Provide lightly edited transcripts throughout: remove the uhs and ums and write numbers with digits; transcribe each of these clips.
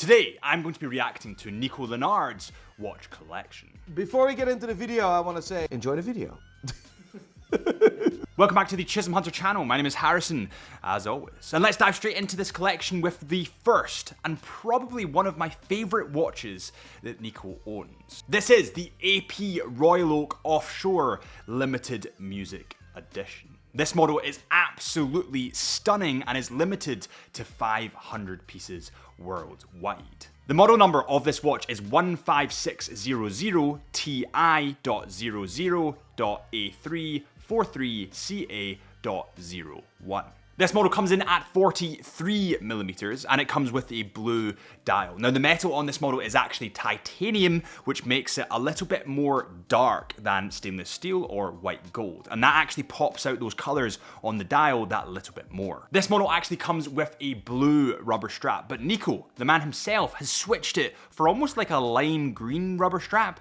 Today, I'm going to be reacting to Nico Lenard's watch collection. Before we get into the video, I want to say, enjoy the video. Welcome back to the Chisholm Hunter channel. My name is Harrison, as always. And let's dive straight into this collection with the first, and probably one of my favourite watches that Nico owns. This is the AP Royal Oak Offshore Limited Music Edition. This model is absolutely stunning and is limited to 500 pieces worldwide. The model number of this watch is 15600Ti.00.A343CA.01. This model comes in at 43mm and it comes with a blue dial. Now the metal on this model is actually titanium, which makes it a little bit more dark than stainless steel or white gold. And that actually pops out those colors on the dial that little bit more. This model actually comes with a blue rubber strap, but Nico, the man himself, has switched it for almost like a lime green rubber strap.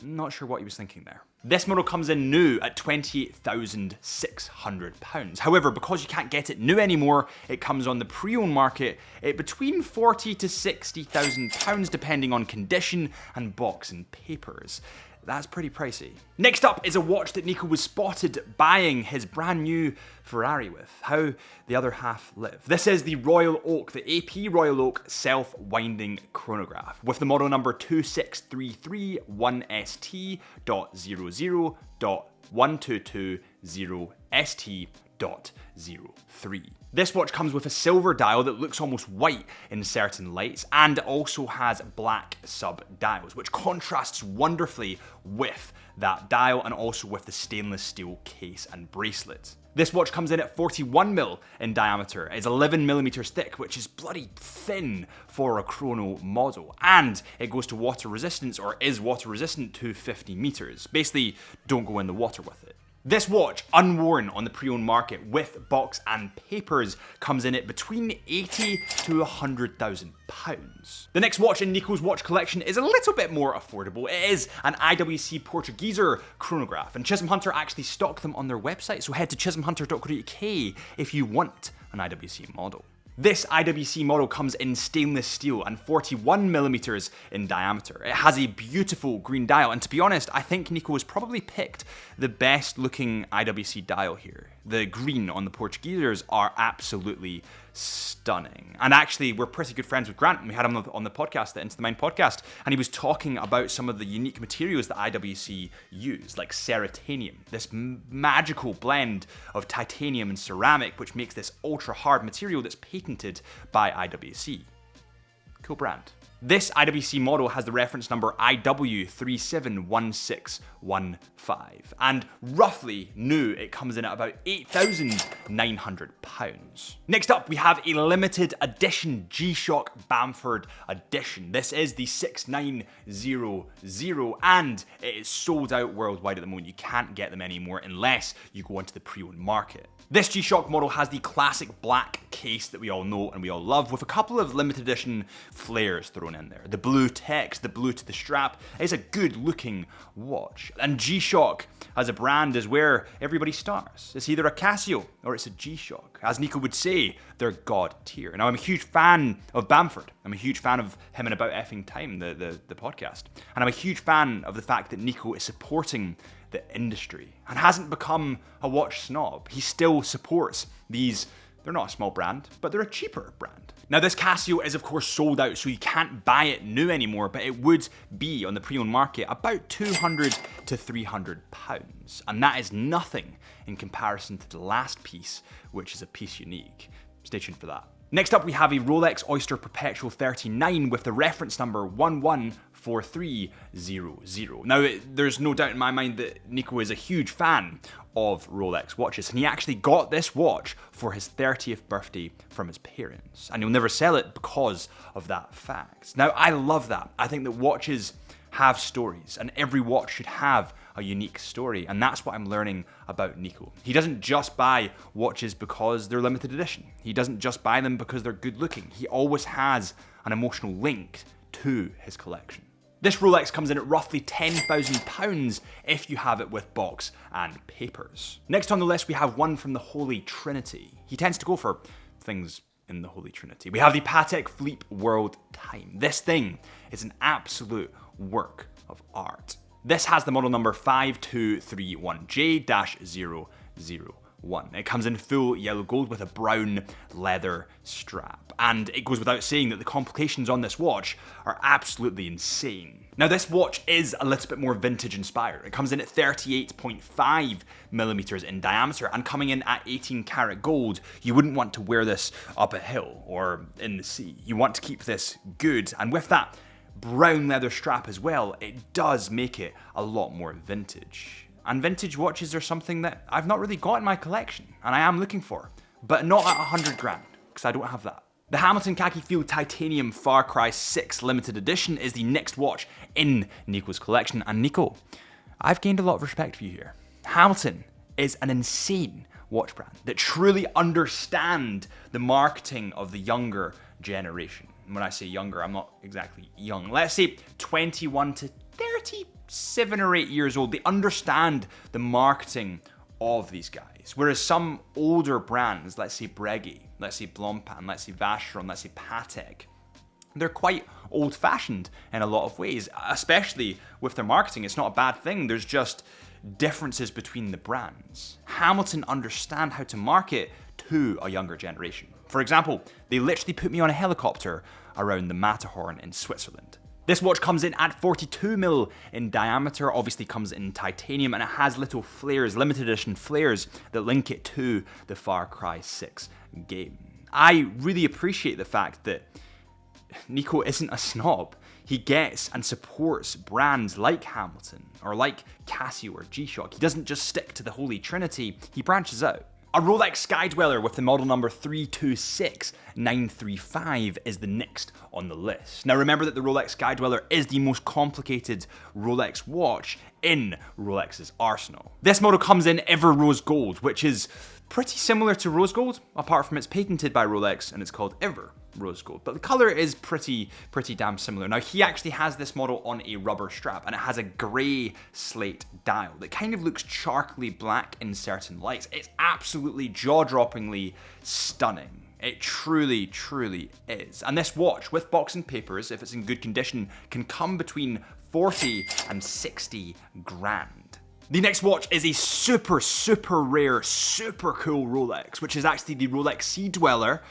Not sure what he was thinking there. This model comes in new at £28,600. However, because you can't get it new anymore, it comes on the pre-owned market at between £40,000 to £60,000 depending on condition and box and papers. That's pretty pricey. Next up is a watch that Nico was spotted buying his brand new Ferrari with. How the other half live. This is the Royal Oak, the AP Royal Oak self-winding chronograph with the model number 26331ST.0012220ST.03. This watch comes with a silver dial that looks almost white in certain lights and also has black sub-dials, which contrasts wonderfully with that dial and also with the stainless steel case and bracelet. This watch comes in at 41mm in diameter. It's 11mm thick, which is bloody thin for a chrono model. And it goes to water resistance, or is water resistant, to 50 meters. Basically, don't go in the water with it. This watch, unworn on the pre-owned market with box and papers, comes in at between £80,000 to £100,000. The next watch in Nico's watch collection is a little bit more affordable. It is an IWC Portugueser chronograph, and Chisholm Hunter actually stock them on their website, so head to chisholmhunter.co.uk if you want an IWC model. This IWC model comes in stainless steel and 41mm in diameter. It has a beautiful green dial, and to be honest, I think Nico has probably picked the best looking IWC dial here. The green on the Portuguesers are absolutely stunning. And actually, we're pretty good friends with Grant, and we had him on the podcast, the Into the Mind podcast, and he was talking about some of the unique materials that IWC use, like Ceratanium, this magical blend of titanium and ceramic, which makes this ultra hard material that's patented by IWC. Cool brand. This IWC model has the reference number IW371615, and roughly new, it comes in at about £8,900. Next up, we have a limited edition G-Shock Bamford edition. This is the 6900, and it is sold out worldwide at the moment. You can't get them anymore unless you go into the pre-owned market. This G-Shock model has the classic black case that we all know and we all love, with a couple of limited edition flares thrown in there. The blue text, the blue to the strap, is a good looking watch. And G-Shock as a brand is where everybody starts. It's either a Casio or it's a G-Shock. As Nico would say, they're god tier. Now I'm a huge fan of Bamford. I'm a huge fan of him and About Effing Time, the podcast. And I'm a huge fan of the fact that Nico is supporting the industry and hasn't become a watch snob. He still supports these. They're not a small brand, but they're a cheaper brand. Now this Casio is of course sold out, so you can't buy it new anymore, but it would be on the pre-owned market about £200 to £300. And that is nothing in comparison to the last piece, which is a piece unique. Stay tuned for that. Next up, we have a Rolex Oyster Perpetual 39 with the reference number 114300. Now, there's no doubt in my mind that Nico is a huge fan of Rolex watches, and he actually got this watch for his 30th birthday from his parents, and he'll never sell it because of that fact. Now, I love that. I think that watches have stories, and every watch should have a unique story, and that's what I'm learning about Nico. He doesn't just buy watches because they're limited edition. He doesn't just buy them because they're good looking. He always has an emotional link to his collection. This Rolex comes in at roughly £10,000 if you have it with box and papers. Next on the list, we have one from the Holy Trinity. He tends to go for things in the Holy Trinity. We have the Patek Philippe World Time. This thing is an absolute work of art. This has the model number 5231J-001. It comes in full yellow gold with a brown leather strap. And it goes without saying that the complications on this watch are absolutely insane. Now this watch is a little bit more vintage inspired. It comes in at 38.5 millimeters in diameter and coming in at 18 karat gold. You wouldn't want to wear this up a hill or in the sea. You want to keep this good, and with that brown leather strap as well, it does make it a lot more vintage. And vintage watches are something that I've not really got in my collection, and I am looking for, but not at 100 grand, because I don't have that. The Hamilton Khaki Field Titanium Far Cry 6 limited edition is the next watch in Nico's collection, and Nico, I've gained a lot of respect for you here. Hamilton is an insane watch brand that truly understand the marketing of the younger generation. And when I say younger, I'm not exactly young. Let's say 21 to 37 or 8 years old. They understand the marketing of these guys. Whereas some older brands, let's say Breguet, let's say Blancpain, let's say Vacheron, let's say Patek, they're quite old-fashioned in a lot of ways, especially with their marketing. It's not a bad thing. There's just differences between the brands. Hamilton understand how to market to a younger generation. For example, they literally put me on a helicopter around the Matterhorn in Switzerland. This watch comes in at 42 mil in diameter, obviously comes in titanium, and it has little flares, limited edition flares, that link it to the Far Cry 6 game. I really appreciate the fact that Nico isn't a snob. He gets and supports brands like Hamilton, or like Casio or G-Shock. He doesn't just stick to the Holy Trinity, he branches out. A Rolex Skydweller with the model number 326935 is the next on the list. Now remember that the Rolex Skydweller is the most complicated Rolex watch in Rolex's arsenal. This model comes in Ever Rose Gold, which is pretty similar to Rose Gold, apart from it's patented by Rolex and it's called Ever Rose Gold. But the color is pretty damn similar. Now he actually has this model on a rubber strap, and it has a gray slate dial that kind of looks charcoaly black in certain lights. It's absolutely jaw-droppingly stunning. It truly, truly is. And this watch, with box and papers, if it's in good condition, can come between 40 and 60 grand. The next watch is a super rare, super cool Rolex, which is actually the Rolex Sea Dweller.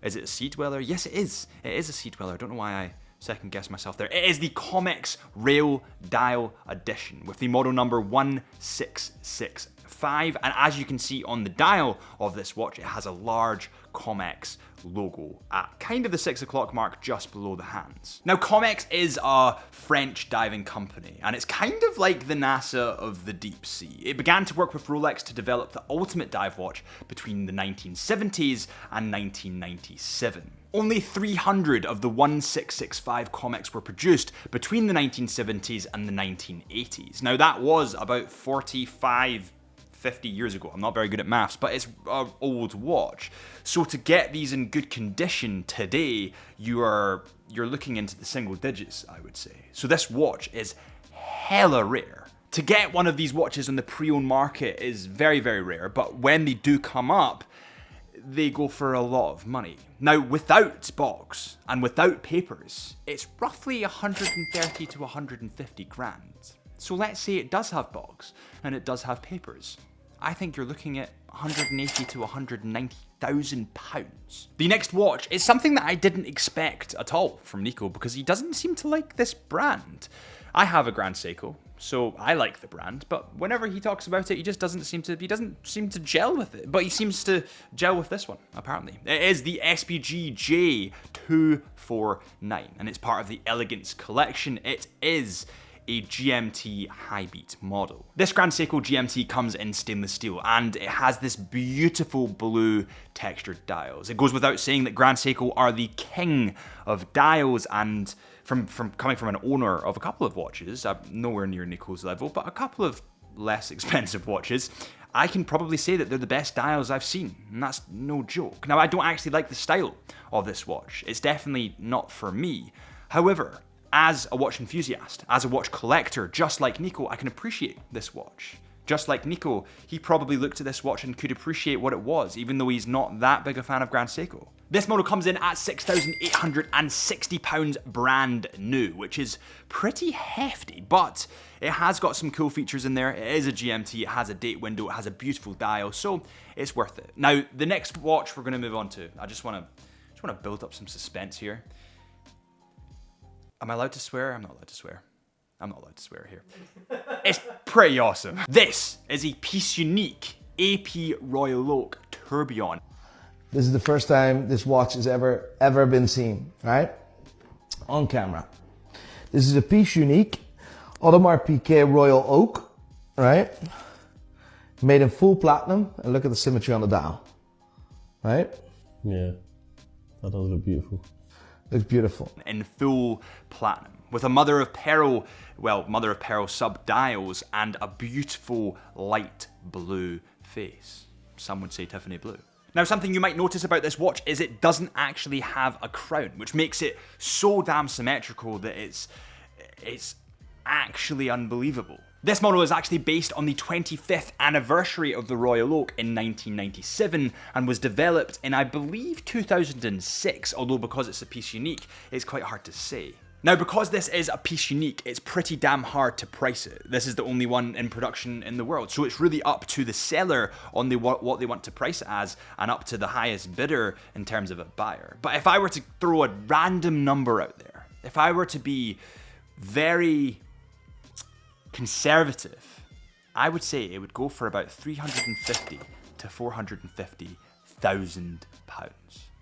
Is it a Sea Dweller? Yes, it is. It is a Sea Dweller. I don't know why I second guessed myself there. It is the Comex Rail Dial Edition with the model number 1665. And as you can see on the dial of this watch, it has a large Comex logo at kind of the 6 o'clock mark just below the hands. Now Comex is a French diving company, and it's kind of like the NASA of the deep sea. It began to work with Rolex to develop the ultimate dive watch between the 1970s and 1997. Only 300 of the 1665 Comex were produced between the 1970s and the 1980s. Now that was about 50 years ago. I'm not very good at maths, but it's an old watch. So to get these in good condition today, you're looking into the single digits, I would say. So this watch is hella rare. To get one of these watches on the pre-owned market is very rare, but when they do come up, they go for a lot of money. Now, without box and without papers, it's roughly 130 to 150 grand. So let's say it does have box and it does have papers. I think you're looking at 180 to 190,000 pounds. The next watch is something that I didn't expect at all from Nico, because he doesn't seem to like this brand. I have a Grand Seiko, so I like the brand, but whenever he talks about it, he doesn't seem to gel with it. But he seems to gel with this one, apparently. It is the SPG J249, and it's part of the Elegance collection. It is a GMT high beat model. This Grand Seiko GMT comes in stainless steel, and it has this beautiful blue textured dials. It goes without saying that Grand Seiko are the king of dials, and from coming from an owner of a couple of watches, nowhere near Nico's level, but a couple of less expensive watches, I can probably say that they're the best dials I've seen, and that's no joke. Now, I don't actually like the style of this watch. It's definitely not for me. However, as a watch enthusiast, as a watch collector, just like Nico, I can appreciate this watch. Just like Nico, he probably looked at this watch and could appreciate what it was, even though he's not that big a fan of Grand Seiko. This model comes in at £6,860 brand new, which is pretty hefty, but it has got some cool features in there. It is a GMT, it has a date window, it has a beautiful dial, so it's worth it. Now, the next watch we're gonna move on to, I just wanna build up some suspense here. Am I allowed to swear? I'm not allowed to swear. I'm not allowed to swear here. It's pretty awesome. This is a piece unique AP Royal Oak Tourbillon. This is the first time this watch has ever been seen, right? On camera. This is a piece unique Audemars Piguet Royal Oak, right? Made in full platinum, and look at the symmetry on the dial, right? Yeah, that does look beautiful. Looks beautiful. In full platinum, with a mother of pearl sub dials and a beautiful light blue face. Some would say Tiffany blue. Now, something you might notice about this watch is it doesn't actually have a crown, which makes it so damn symmetrical that it's actually unbelievable. This model is actually based on the 25th anniversary of the Royal Oak in 1997 and was developed in, I believe, 2006, although because it's a piece unique, it's quite hard to say. Now, because this is a piece unique, it's pretty damn hard to price it. This is the only one in production in the world, so it's really up to the seller on what they want to price it as, and up to the highest bidder in terms of a buyer. But if I were to throw a random number out there, if I were to be very conservative, I would say it would go for about 350 to 450,000 pounds.